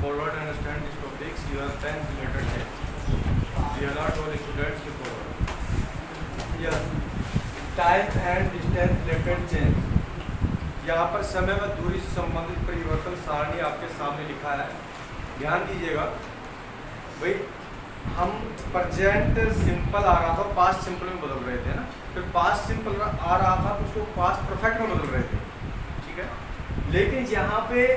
forward and understand these topics. You have 10 related tests. We allot all students to forward. Yes. Time and distance related change. यहाँ पर समय व दूरी से संबंधित परिवर्तन सारणी आपके सामने लिखा है। ध्यान दीजिएगा भाई, हम प्रेजेंट सिंपल आ रहा था, पास्ट सिंपल में बदल रहे थे ना, फिर पास्ट सिंपल आ रहा था तो उसको पास्ट परफेक्ट में बदल रहे थे, ठीक है। लेकिन यहाँ पे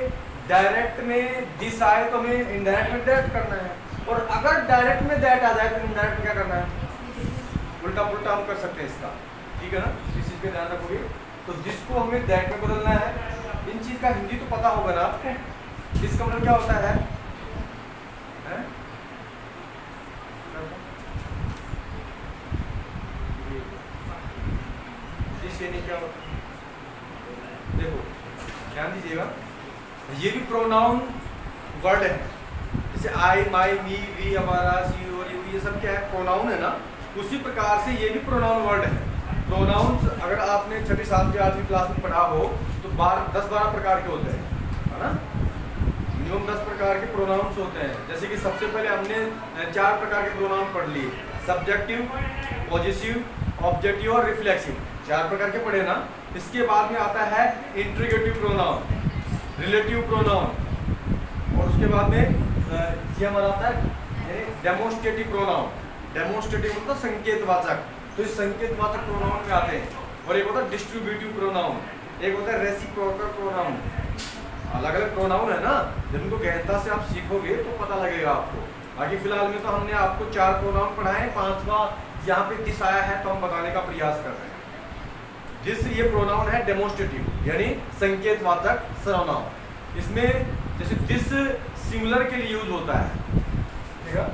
डायरेक्ट में दिस आए तो हमें इनडायरेक्ट में दैट करना है, और अगर डायरेक्ट में दैट आ जाए तो इनडायरेक्ट में क्या करना है, उल्टा पुल्टा हम कर सकते हैं इसका, ठीक है ना। इस चीज़ पे ध्यान रखोगे। तो दिस को हमें दैट में बदलना है। इन चीज़ का हिंदी तो पता होगा ना आपको। दिस का मतलब क्या होता है? यानी क्या होता है? देखो ध्यान दीजिएगा, ये भी प्रोनाउन वर्ड है। जैसे आई, माई, मी, वी, हमारा, सी और यू, ये सब क्या है? प्रोनाउन है ना। उसी प्रकार से ये भी प्रोनाउन वर्ड है। प्रोनाउंस अगर आपने 6वीं 7वीं 8वीं क्लास में पढ़ा हो तो 10-12 प्रकार के होते हैं, है ना। मिनिमम 10 प्रकार के प्रोनाउंस होते हैं। जैसे कि सबसे पहले हमने 4 प्रकार के प्रोनाउन पढ़ लिए, सब्जेक्टिव, पॉजिटिव, ऑब्जेक्टिव और रिफ्लेक्सिव। 4 प्रकार के पढ़े ना। इसके बाद में आता है इंट्रीगेटिव प्रोनाउन, रिलेटिव प्रोनाउन, और उसके बाद में ये हमारा आता है डेमोन्स्ट्रेटिव प्रोनाउन। डेमोन्स्ट्रेटिव मतलब संकेतवाचक, तो इस संकेतवाचक प्रोनाउन में आते हैं। और एक होता है डिस्ट्रीब्यूटिव प्रोनाउन, एक होता है रेसिप्रोकल प्रोनाउन। अलग अलग प्रोनाउन है ना, जब उनको गहनता से आप सीखोगे तो पता लगेगा आपको। बाकी फिलहाल में तो हमने आपको 4 प्रोनाउन पढ़ाए, 5वां यहाँ पे दिस आया है तो हम बताने का प्रयास कर रहे हैं। दिस ये प्रोनाउन है डेमोन्स्ट्रेटिव यानी संकेतवाचक सर्वनाम। इसमें जैसे दिस सिंगुलर के लिए यूज होता है, ठीक है,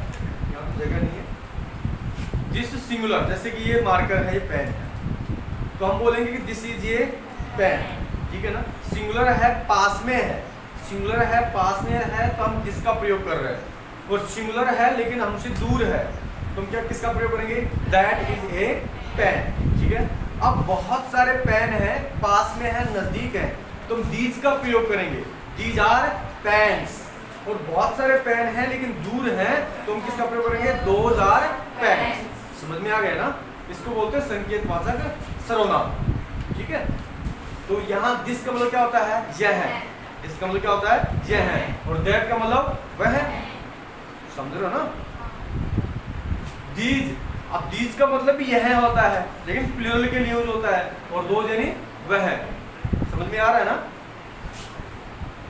यहाँ तो जगह नहीं है। दिस सिंगुलर, जैसे कि ये मार्कर है, ये पेन है, तो हम बोलेंगे कि दिस इज ये पेन, ठीक है ना। सिंगुलर है, पास में है, सिंगुलर है, पास में है, तो हम दिस का प्रयोग कर रहे हैं। और सिंगुलर है लेकिन हमसे दूर है तो हम क्या किसका प्रयोग करेंगे? दैट इज ए पेन, ठीक है। अब बहुत सारे पेन हैं, पास में है, नजदीक है, तो हम दीज का प्रयोग करेंगे, दीज आर पेन्स। और बहुत सारे पेन हैं लेकिन दूर हैं तो हम किसका प्रयोग करेंगे? Those are pens. समझ में आ गया ना। इसको बोलते हैं संकेतवाचक सर्वनाम, ठीक है। तो यहाँ दिस का मतलब क्या होता है? यह है। इसका मतलब क्या होता है? यह है। और दैट का मतलब वह है, समझ रहे हो ना। दीज, अब दीज का मतलब भी यह होता है लेकिन प्लूरल के लिए यूज होता है, और दो यानी वह। समझ में आ रहा है ना।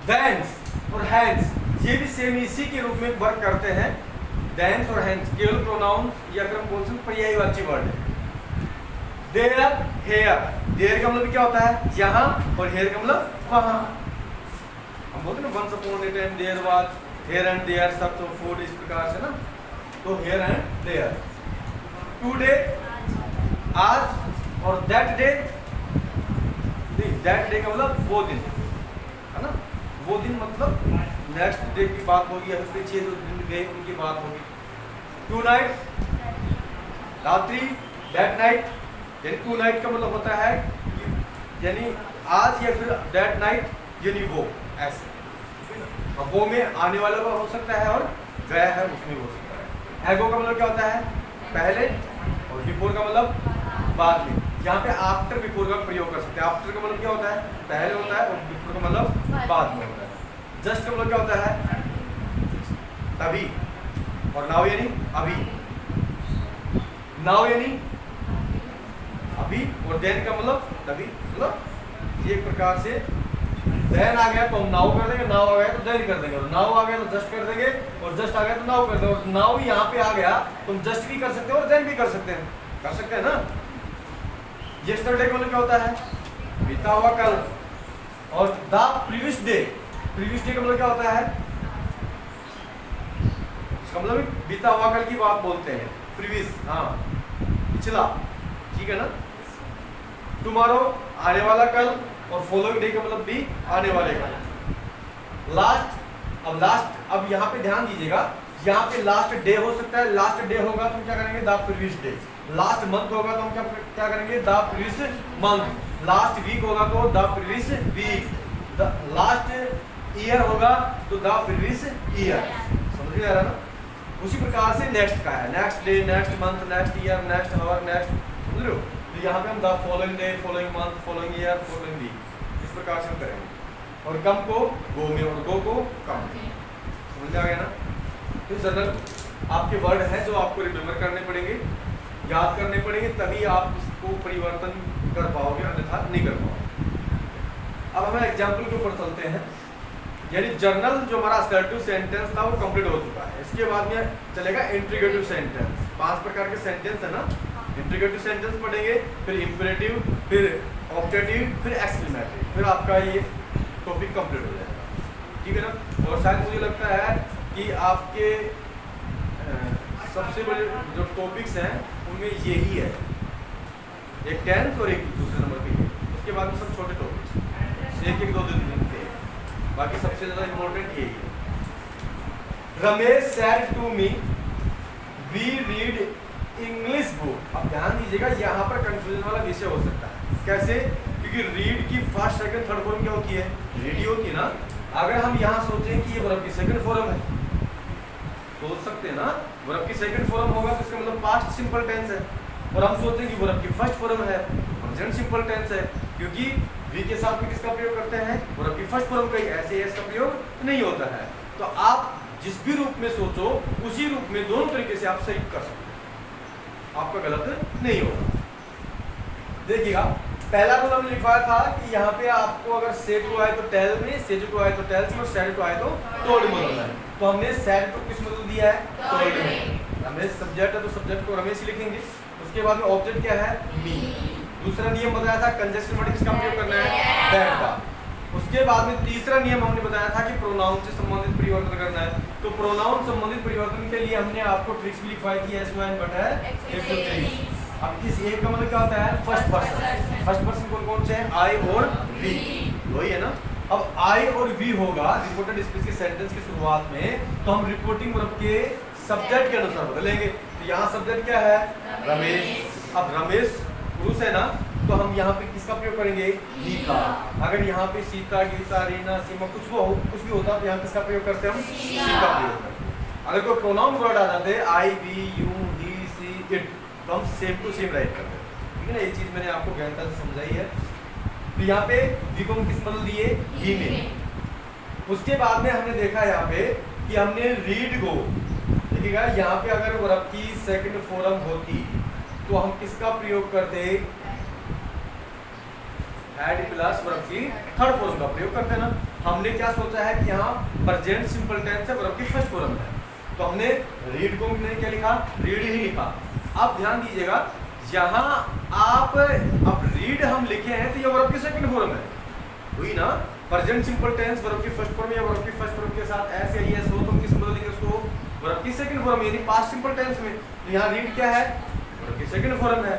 देन्स और हैंड्स ये भी सेम इसी के रूप में वर्क करते हैं। देन्स और हैंड्स केवल प्रोनाउन या फिर हम बोल सकते पर्यायवाची वर्ड है। देयर, हेयर, देयर का मतलब क्या होता है? यहाँ, और हेयर का मतलब वहाँ। हम बोलते हैं ना once upon a time there was hair and there सब तो फूड, इस प्रकार से ना। तो हेयर एंड देयर। टुडे आज, और दैट डे, दैट डे का मतलब वो दिन, है ना। वो दिन मतलब नेक्स्ट डे की बात होगी या फिर पीछे जो दिन गए उनकी बात होगी। टू नाइट, रात्रि, दैट नाइट, यानी टू नाइट का मतलब होता है कि यानी आज, या फिर दैट नाइट यानी वो, ऐसे। अब वो में आने वाला वो हो सकता है और गया है उसमें हो सकता है। एगो का मतलब क्या होता है? पहले, और बिफोर का मतलब बाद में। यहाँ पे आफ्टर बिफोर का प्रयोग कर सकते हैं। आफ्टर का मतलब क्या होता है? पहले होता है, और बिफोर का मतलब बाद में होता है। जस्ट का मतलब क्या होता है? तभी, और नाउ यानी अभी। नाउ यानी अभी, और देन का मतलब तभी। मतलब एक प्रकार से देन आ गया तो हम नाउ कर देंगे, नाउ आ गया तो देन कर देंगे, और नाउ आ गया तो जस्ट कर देंगे, और जस्ट आ गया तो नाउ कर देंगे। और नाउ यहाँ पे आ गया तो हम जस्ट भी कर सकते हैं और देन भी कर सकते हैं ना। यस्टरडे का मतलब क्या होता है? बीता हुआ कल। और the previous day, previous day का मतलब क्या होता है? इसका मतलब बीता हुआ कल की बात बोलते हैं, प्रीवियस, हाँ, पिछला, ठीक है ना। टुमारो आने वाला कल, और फॉलोइंग डे का मतलब भी आने वाले कल। लास्ट, अब लास्ट, अब यहाँ पे ध्यान दीजिएगा, यहाँ पे लास्ट डे हो सकता है। लास्ट डे होगा तो हम क्या करेंगे? The previous day. Last month होगा तो हम क्या करेंगे? The previous month. Last week होगा तो the previous week. The last year होगा तो द प्रीवियस ईयर, समझ में आ रहा ना। उसी प्रकार से नेक्स्ट का है, next day, next month, next year, next hour, next, समझ रहे हो। तो यहाँ पे हम the following day, following month, following year, following week, इस प्रकार से हम करेंगे। और कम को गो में और गो को कम, समझ आ गया ना। तो जनरल आपके वर्ड हैं जो आपको रिमेम्बर करने पड़ेंगे, याद करने पड़ेंगे, तभी आप उसको परिवर्तन कर पाओगे, अन्यथा नहीं कर पाओगे। अब हमें एग्जाम्पल के ऊपर चलते हैं। यानी जर्नल जो हमारा असर्टिव सेंटेंस था वो कंप्लीट हो चुका है। इसके बाद में चलेगा इंट्रीगेटिव सेंटेंस। 5 प्रकार के सेंटेंस है ना। इंट्रीगेटिव सेंटेंस पढ़ेंगे, फिर इंपेरेटिव, फिर ऑब्जेक्टिव, फिर एक्सक्लेमेटरी, फिर आपका ये टॉपिक कंप्लीट हो जाएगा, ठीक है ना। और शायद मुझे लगता है कि आपके सबसे बड़े जो टॉपिक्स हैं उनमें यही है, एक टेंथ और एक दूसरे नंबर पे, उसके बाद में सब छोटे टॉपिक्स, एक एक दो दिन के, बाकी सबसे ज़्यादा इम्पोर्टेंट यही है। Ramesh said to me we read English book. अब ध्यान दीजिएगा, यहाँ पर कंफ्यूजन वाला विषय हो सकता है। कैसे? क्योंकि रीड की फर्स्ट सेकंड थर्ड फॉर्म क्या होती है? रीड ही होती है ना। अगर हम यहाँ सोचें कि ये वर्ब की सेकंड फॉर्म है, सोच सकते हैं ना, वर्ब की सेकंड फॉर्म होगा तो इसका मतलब पास्ट सिंपल टेंस है। और हम सोचें कि वर्ब की फर्स्ट फॉर्म है, प्रेजेंट सिंपल टेंस है, क्योंकि वी के साथ में किसका प्रयोग करते हैं? वर्ब की फर्स्ट फॉर्म का ही, ऐसे एस का प्रयोग नहीं होता है। तो आप जिस भी रूप में सोचो उसी रूप में दोनों तरीके से आप सही कर सकते हैं, आपका गलत नहीं होगा। देखिएगा, पहला रूल हमने लिखवाया था कि यहाँ पे आपको अगर से टू आए तो टेल में, से टू आए तो टेल्स में, और सैड टू आए तो टोल्ड में होता है। तो हमने सैड को किस में दिया है? टोल्ड में। रमेश सब्जेक्ट है तो सब्जेक्ट को रमेश ही लिखेंगे। उसके बाद में ऑब्जेक्ट क्या है? मी। दूसरा नियम बताया था कंजक्शन वर्ड किसका प्रयोग करना है? दैट का। उसके बाद में तीसरा नियम हमने बताया था कि प्रोनाउन से संबंधित परिवर्तन करना है। तो प्रोनाउन संबंधित परिवर्तन के लिए हमने आपको ट्रिक्स भी लिखवाई थी, S1 बटा 123। अब इस एक का मतलब क्या होता है? First person. फर्स्ट पर्सन कौन कौन से हैं? आई और वी, वही है ना। अब आई और वी होगा रिपोर्टेड स्पीच के सेंटेंस की शुरुआत में, तो हम रिपोर्टिंग वर्ब के सब्जेक्ट के अनुसार बदलेंगे। तो यहाँ सब्जेक्ट क्या है? रमेश। अब रमेश पुरुष है ना, तो हम यहाँ पे किसका प्रयोग करेंगे? ही का। अगर यहाँ पे सीता, गीता, रीना, सीमा कुछ भी होता तो यहाँ किसका प्रयोग करते हैं? हम सी का प्रयोग करते हैं। अगर कोई प्रोनाउन वर्ड आ जाते I, we, you, he, she, it, तो हम सेम टू सेम राइट करते हैं, ठीक है ना। ये चीज़ मैंने आपको गहनता से समझाई है। तो यहाँ पे वी को हम किस बदल दिए? ही में। उसके बाद में हमने देखा यहाँ पे कि हमने रीड को, देखिएगा यहाँ पे अगर वर्ब की सेकंड फॉर्म होती तो हम किसका प्रयोग करते? हैड प्लस वर्ब की थर्ड फॉर्म का प्रयोग करते हैं ना। हमने क्या सोचा है कि यहाँ प्रेजेंट सिंपल टेंस है, वर्ब की फर्स्ट फॉर्म है, तो हमने रीड को हमने क्या लिखा? रीड ही लिखा। अब ध्यान दीजिएगा, यहाँ आप अब रीड हम लिखे हैं तो ये वर्ब की सेकंड फॉर्म है, हुई ना। प्रेजेंट सिंपल टेंस वर्ब की फर्स्ट फॉर्म या वर्ब की फर्स्ट फॉर्म के साथ एस या एस हो तो हम किस बदलेंगे उसको? वर्ब की सेकंड फॉर्म, यानी पास्ट सिंपल टेंस में। तो यहाँ रीड क्या है? वर्ब की सेकंड फॉर्म है।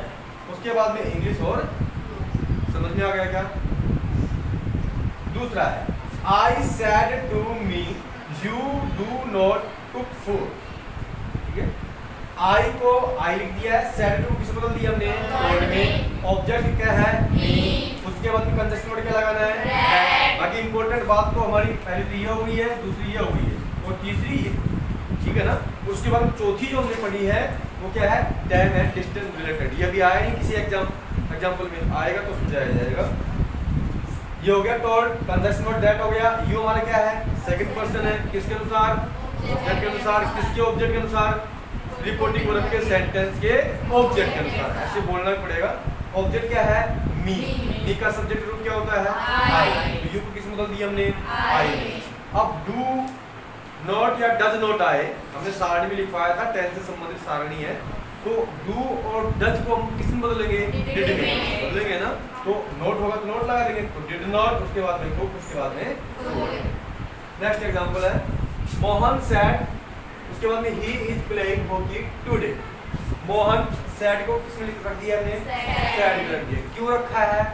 उसके बाद में इंग्लिश, और समझ में आ गया क्या? दूसरा है I said to me you do not cook food, ठीक है। आई को आई लिख दिया है, सेड टू किस बदल दिया हमने? टोल्ड में। ऑब्जेक्ट क्या है? मी। उसके बाद में कंजक्शन वर्ड क्या लगाना है? बाकी इंपॉर्टेंट बात तो हमारी पहली तो ये हो गई है, दूसरी ये हो गई है, और तीसरी ये, ठीक है ना। उसके बाद चौथी जो हमने पढ़ी है वो क्या है? Time and distance related. ये अभी आया नहीं किसी एग्जाम्पल में, आएगा तो समझाया जाएगा। ये हो गया टोल्ड, कंजक्शन वर्ड दैट हो गया। यू हमारा क्या है? सेकंड पर्सन है, किसके अनुसार? ऑब्जेक्ट के अनुसार। किसके ऑब्जेक्ट के अनुसार? रिपोर्टिंग वर्ब के सेंटेंस के ऑब्जेक्ट के अनुसार, ऐसे बोलना पड़ेगा। ऑब्जेक्ट क्या है? मी। मी का सब्जेक्ट रूप क्या होता है? आई। तो यू को किस बदल दिया हमने? आई। अब डू नॉट या डज नॉट आए, हमने सारणी में लिखवाया था, टेंस से संबंधित सारणी है। तो डू और डज को हम किस में बदलेंगे? डिड में बदलेंगे ना। तो नोट होगा तो नोट लगा देंगे, तो डिड नॉट, उसके बाद में कुक, उसके बाद में। नेक्स्ट एग्जांपल है मोहन सैड, उसके बाद में he is playing hockey today. Mohan sad को किसमें रख दिया हमने? सैड में रख दिया। क्यों रखा है?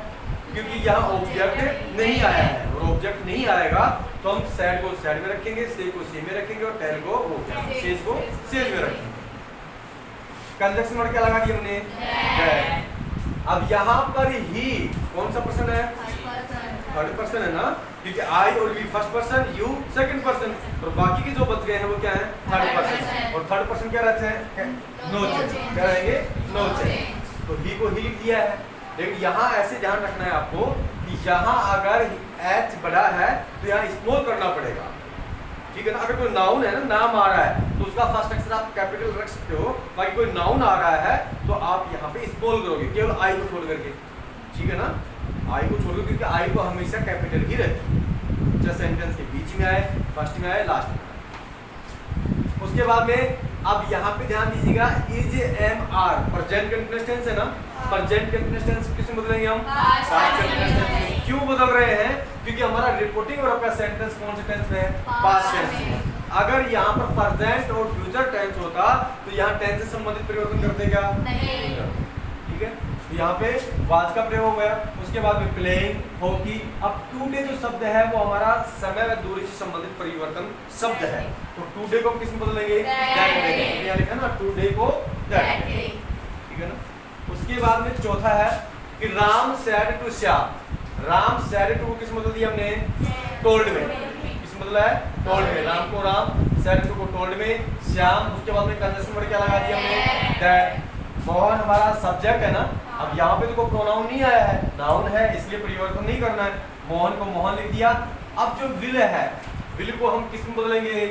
क्योंकि यहाँ ऑब्जेक्ट नहीं आया है, और ऑब्जेक्ट नहीं आएगा तो हम सैड को सैड में रखेंगे, से को से में रखेंगे, और टेल को सेज को सेज में रखेंगे। कंजक्शन वर्ड क्या लगा दिया हमने? दैट। अब यहाँ पर ही कौन सा पर्सन है? थर्ड पर्सन है ना। क्योंकि आई और we first person, you second person, और बाकी के जो बच गए हैं वो क्या है, थर्ड पर्सन। और थर्ड पर्सन क्या रहते हैं, नो चेंज, क्या रहेंगे, नो चेंज। तो ही को ही लिख दिया है। लेकिन यहाँ ऐसे ध्यान रखना है आपको कि यहाँ अगर एच बड़ा है तो यहाँ स्मॉल करना पड़ेगा, ठीक है ना। अगर कोई नाउन है ना, नाम आ रहा है तो उसका फर्स्ट अक्षर आप कैपिटल रख सकते हो, बाकी कोई नाउन आ रहा है तो आप यहाँ पे स्मॉल करोगे, केवल आई को छोड़ करके, ठीक है ना। आई को छोड़, क्योंकि आई को हमेशा कैपिटल ही रहती है, चाहे सेंटेंस के बीच में आए, फर्स्ट में आए, लास्ट में आए। उसके बाद में अब यहाँ पे ध्यान दीजिएगा, is am are present continuous tense है ना। प्रेजेंट कंटीन्यूअस टेंस किसमें बदलेंगे हम, पास्ट कंटीन्यूअस टेंस। क्यों बदल रहे हैं, क्योंकि हमारा रिपोर्टिंग वर्ब का सेंटेंस कौन से टेंस में है, पास्ट टेंस में। अगर यहाँ पर प्रेजेंट और फ्यूचर टेंस होता तो यहाँ टेंस से संबंधित परिवर्तन करते क्या, नहीं, ठीक है। तो यहाँ पे वाज का प्रयोग हो गया। उसके बाद में प्लेइंग, हॉकी। अब टुडे जो शब्द है वो हमारा समय व दूरी से संबंधित परिवर्तन शब्द है, तो टुडे को हम किस में बदलेंगे, दैट डे। यहाँ लिखा ना, टुडे को दैट डे, ठीक है ना। उसके बाद में चौथा है कि Ram said to Shyam. Ram said to को किस में बदल दिया हमने, टोल्ड में। किस में बदला है, टोल्ड में। राम को राम, सेड टू को टोल्ड में, श्याम। उसके बाद में कंजंक्शन वर्ड क्या लगा दिया हमने, दैट। मोहन हमारा सब्जेक्ट है ना। अब यहाँ पे तो कोई प्रोनाउन नहीं आया है, नाउन है, इसलिए परिवर्तन नहीं करना है। मोहन को मोहन लिख दिया। अब जो विल है, विल को हम किस में बदलेंगे,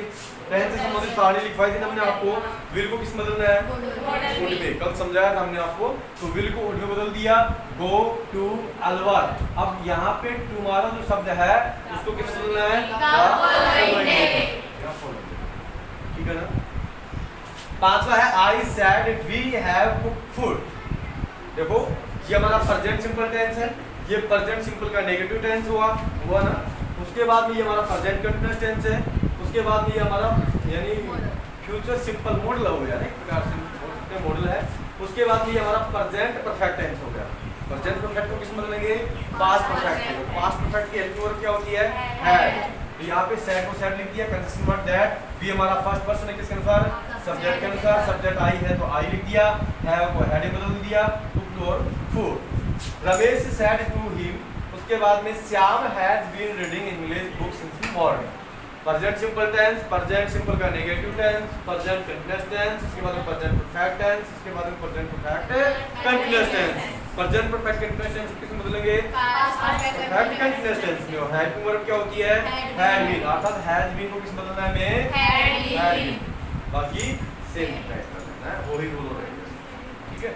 टेंस से संबंधित सारी लिखवाई थी ना हमने आपको। विल को किस में बदलना है, वुड में। कल समझाया था हमने आपको, तो विल को वुड में बदल दिया। Go to Alwar. अब यहाँ पे टुमारो जो शब्द है उसको किस में बदलना है, ठीक है ना। पांचवा है I said we have cooked food. देखो ये हमारा प्रेजेंट सिंपल टेंस है, ये प्रेजेंट सिंपल का नेगेटिव टेंस हुआ ना। उसके बाद में ये हमारा प्रेजेंट कंटीन्यूअस टेंस है। उसके बाद में ये हमारा यानी फ्यूचर सिंपल मॉडल हो गया, एक प्रकार से मॉडल है। उसके बाद में ये हमारा प्रेजेंट परफेक्ट टेंस हो गया। प्रेजेंट परफेक्ट को किस में बदलेंगे, पास्ट परफेक्ट। पास्ट परफेक्ट की हेल्पिंग वर्ब क्या होती है, हैड। तो यहाँ पे सैड को सैड लिख दिया, कंजंक्शन वर्ड दैट। भी हमारा फर्स्ट पर्सन है, किसके अनुसार, सब्जेक्ट के अनुसार। सब्जेक्ट आई है तो आई लिख दिया, हैव को हैड बदल दिया, कुक्ड और food. Ramesh said to him. उसके बाद में Shyam has been reading English book since morning. Present simple tense, present simple का negative tense, present continuous tense, उसके बाद में प्रेजेंट परफेक्ट टेंस, उसके बाद में present perfect continuous tense. Present perfect continuous tense किस में बदलेंगे, परफेक्ट कंटीन्यूअस टेंस में। हेल्पिंग वर्ब क्या होती है, हैड बीन, अर्थात हैज बीन को किस में बदलना है, में हैड बीन। बाकी सेम टाइप का करना है, वही रूल रहेगा, ठीक है।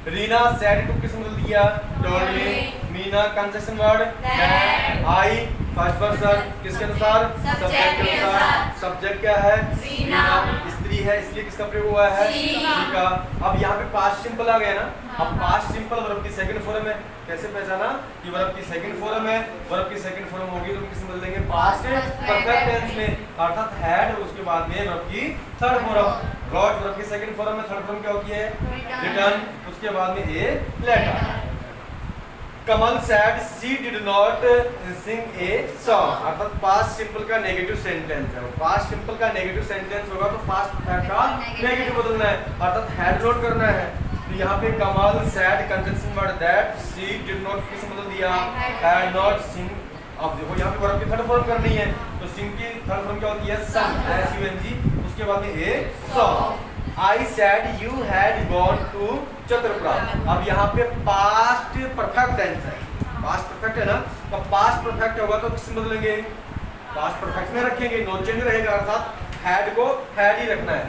रीना सेड टू किस में बदल दिया, told me. Meena conjunction word that. I first person, किसके अनुसार, सब्जेक्ट के अनुसार। सब्जेक्ट क्या है, रीना, स्त्री है, इसलिए किसका प्रयोग हुआ है, शी का। अब यहाँ पे पास्ट सिंपल आ गया ना। अब पास्ट सिंपल वर्ब की सेकंड फॉर्म है, कैसे पहचाना कि वर्ब की सेकंड फॉर्म है। वर्ब की सेकंड फॉर्म होगी तो किस में बदल देंगे, पास्ट परफेक्ट टेंस में, अर्थात हैड। उसके बाद में वर्ब की थर्ड फॉर्म रॉट। वर्ब की सेकंड फॉर्म में थर्ड फॉर्म क्या होती है, रिटर्न। उसके बाद में a letter. Kamal said she did not sing a song, अर्थात पास्ट सिंपल का नेगेटिव सेंटेंस है। पास्ट सिंपल का नेगेटिव सेंटेंस होगा तो पास्ट परफेक्ट का नेगेटिव बदलना है, अर्थात हैड नॉट करना है। तो यहाँ पे Kamal said conjunction word that, she did not किस में बदल दिया, हैड नॉट सिंग। अब देखो यहाँ पे वर्ब की थर्ड फॉर्म करनी है, तो सिंग की थर्ड फॉर्म क्या होती है, सम, SUNG। उसके बाद में a song. I said you had gone to चतुरपुरा। अब यहाँ पे पास्ट परफेक्ट टेंस है, पास्ट परफेक्ट है ना। तो पास्ट परफेक्ट होगा तो किस में बदलेंगे, पास्ट परफेक्ट में रखेंगे, नो चेंज रहेगा, अर्थात हैड को हैड ही रखना है।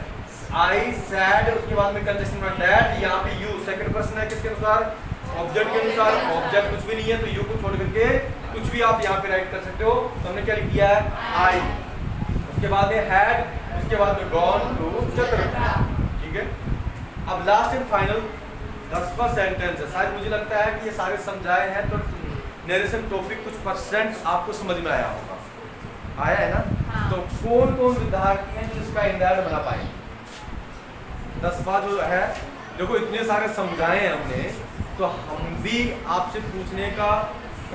I said, उसके बाद में कंजंक्शन वर्ड दैट। यहाँ पे you सेकंड पर्सन है, किसके अनुसार, ऑब्जेक्ट के अनुसार। ऑब्जेक्ट कुछ भी नहीं है तो you को छोड़ करके कुछ भी आप यहाँ पे राइट कर सकते हो। तो हमने क्या लिख दिया है, I। उसके बाद में हैड, उसके बाद में gone to चतुरपुरा, ठीक है। अब लास्ट एंड फाइनल 10वां सेंटेंस है। शायद मुझे लगता है कि ये सारे समझाए हैं तो नरेशन टॉपिक कुछ परसेंट आपको समझ में आया होगा, आया है ना। हाँ। तो कौन कौन विद्यार्थी हैं जो इसका इंडायरेक्ट बना पाएंगे, 10वां जो है। देखो इतने सारे समझाए हैं हमने, तो हम भी आपसे पूछने का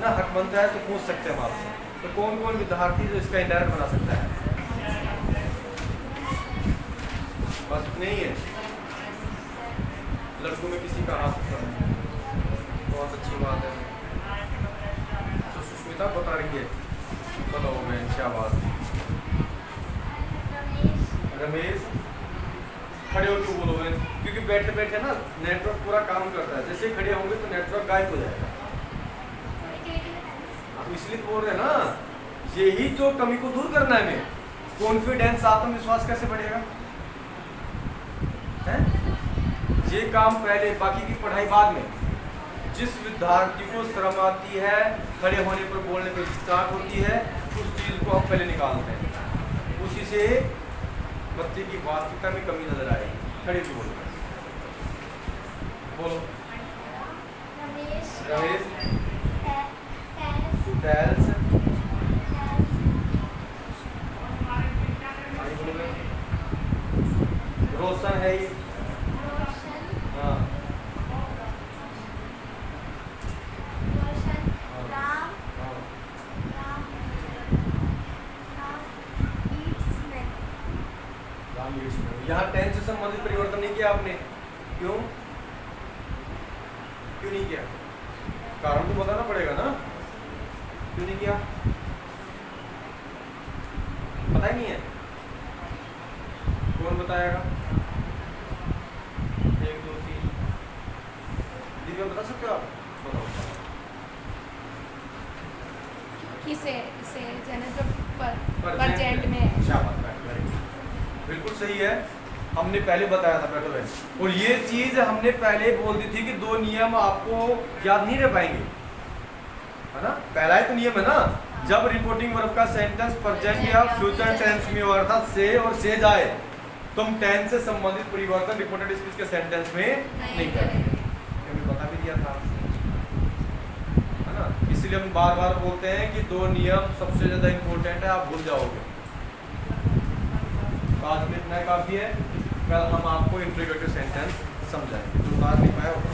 ना हक बनता है, तो पूछ सकते हैं हम आपसे। तो कौन कौन विद्यार्थी जो इसका इंडायरेक्ट बना सकता है, बस इतने ही है। लड़कों में किसी का हाथ, बहुत अच्छी बात है। तो सुष्मिता अस्मिता बता रही है, बताओ मैं शाबाश। रमेश खड़े हो क्यों बोलोगे? क्योंकि बैठे बैठे ना नेटवर्क पूरा काम करता है, जैसे खड़े होंगे तो नेटवर्क गायब हो जाएगा। आप इसलिए तो बोल रहे हैं ना, यही तो कमी को दूर करना है हमें। कॉन्फिडेंस, आत्मविश्वास कैसे बढ़ेगा है? ये काम पहले, बाकी की पढ़ाई बाद में। जिस विद्यार्थी को शर्म आती है, खड़े होने पर बोलने पर स्टार्ट होती है, उस चीज को हम पहले निकालते हैं, उसी से बच्चे की वास्तविकता में कमी नजर आएगी। खड़े क्यों बोलो? बोलो रमेश टेल्स रोशन है ये, हाँ यहाँ टेंस से संबंधित परिवर्तन नहीं किया आपने, क्यों नहीं किया? कारण तो बताना पड़ेगा ना, क्यों नहीं किया? पता ही नहीं है? कौन बताएगा? 1 2 3 दिव्या बता सकते हो आप? बताओ। किसे इसे जनरल परजेंट में। शाबाश, बिल्कुल सही है। हमने पहले बताया था बैठो बहन, और ये चीज हमने पहले बोल दी थी कि 2 नियम आपको याद नहीं रह पाएंगे, है ना? पहला ही तो नियम है ना, जब रिपोर्टिंग वर्ब का सेंटेंस प्रेजेंट या फ्यूचर टेंस में हो, अर्थात से और से जाए, तो हम टेंस से संबंधित परिवर्तन रिपोर्टेड स्पीच के सेंटेंस में नहीं करेंगे। हमने बता भी दिया था, है ना? इसलिए हम बार बार बोलते हैं कि 2 नियम सबसे ज्यादा इंपॉर्टेंट है, आप भूल जाओगे। आज में इतना काफी है, कल हम आपको इंट्रोगेटिव सेंटेंस समझाएंगे, जो बात नहीं पाया होगा।